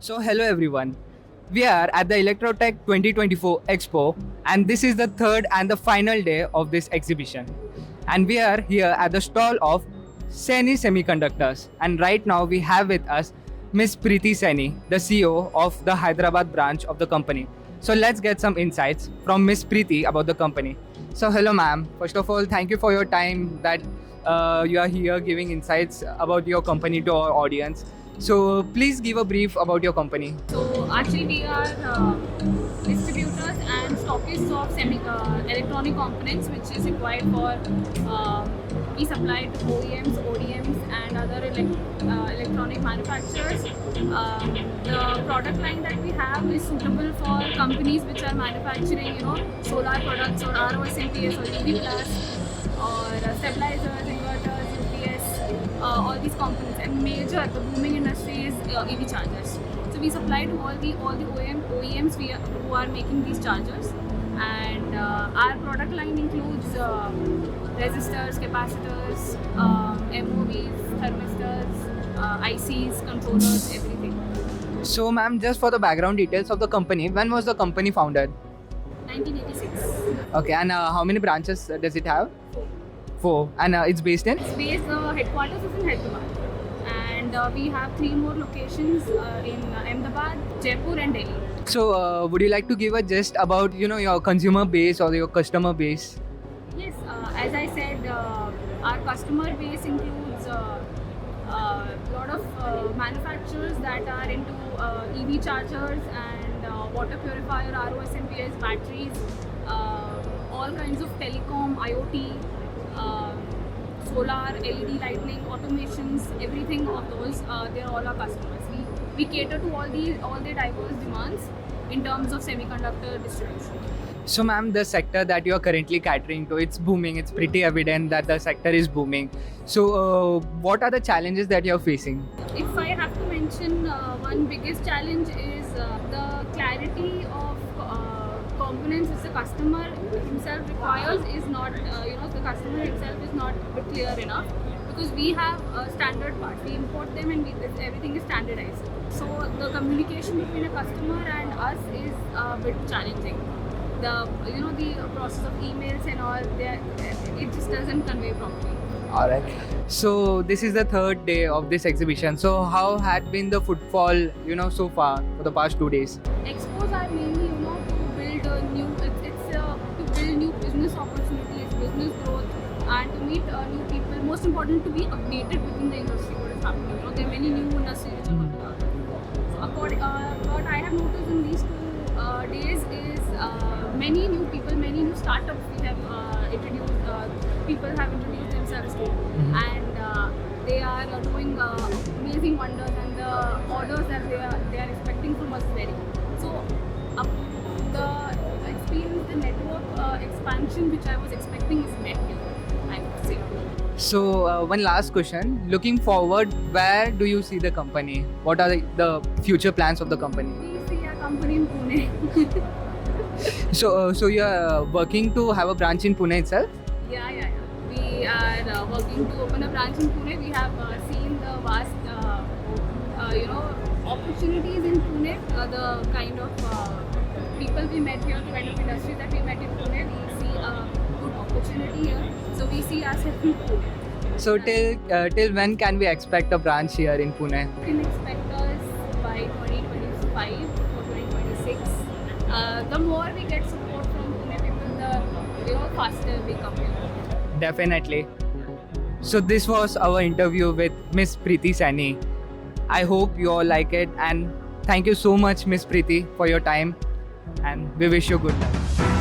So, hello everyone. We are at the Electrotech 2024 Expo, and this is the third and the final day of this exhibition. And we are here at the stall of Seni Semiconductors. And right now, we have with us Miss Preeti Seni, the CEO of the Hyderabad branch of the company. So, let's get some insights from Miss Preeti about the company. So, hello, ma'am. First of all, thank you for your time that you are here giving insights about your company to our audience. So please give a brief about your company. So actually we are distributors and stockists of electronic components which is required for we supply to OEMs, ODMs and other electronic manufacturers. The product line that we have is suitable for companies which are manufacturing solar products or ROS MPS or UV plus or stabilizers, inverters, UPS, all these components. And major, the booming industry is EV chargers. So we supply to all the OEMs who are making these chargers. And our product line includes resistors, capacitors, MOVs, thermistors, ICs, controllers, everything. So ma'am, just for the background details of the company, when was the company founded? 1986. Okay, and how many branches does it have? Four. And it's based in? It's based, headquarters is in Hyderabad. And we have 3 more locations in Ahmedabad, Jaipur and Delhi. So would you like to give a gist about your consumer base or your customer base? Yes, as I said, our customer base includes a lot of manufacturers that are into EV chargers and water purifier, ROS MPS, batteries, all kinds of telecom, IoT, solar, LED lighting, automations, everything of those, they're all our customers. We cater to all their diverse demands in terms of semiconductor distribution. So ma'am, the sector that you are currently catering to, it's booming. It's pretty evident that the sector is booming. So what are the challenges that you're facing? If I have to mention, one biggest challenge is the clarity of components which the customer himself requires is not, the customer himself is not clear enough, because we have standard parts. We import them and everything is standardized. So the communication between a customer and us is a bit challenging. The process of emails and all, it just doesn't convey properly. Alright. So this is the third day of this exhibition. So how had been the footfall, so far for the past 2 days? Expos are mainly, to build a new. To build new business opportunities, business growth, and to meet new people. Most important, to be updated within the industry. What is happening? There are many new industries which are coming out. So, what I have noticed in these 2 days is many new people, many new startups we have introduced. People have introduced themselves to, and they are doing amazing wonders, and the orders that they are expecting from us is very good. So the experience, the network expansion which I was expecting is met here, I would say. So one last question. Looking forward, where do you see the company? What are the future plans of the company? We see a company in Pune. So you are working to have a branch in Pune itself? Yeah. We are working to open a branch in Pune. We have seen the vast, opportunities in Pune. The kind of people we met here, the kind of industries that we met in Pune, we see a good opportunity here. So we see ourselves in Pune. So till when can we expect a branch here in Pune? You can expect us by 2025 or 2026. The more we get support from Pune people, the faster we come here. Definitely. So this was our interview with Miss Preeti Seni. I hope you all like it, and thank you so much, Miss Preeti, for your time, and we wish you good luck.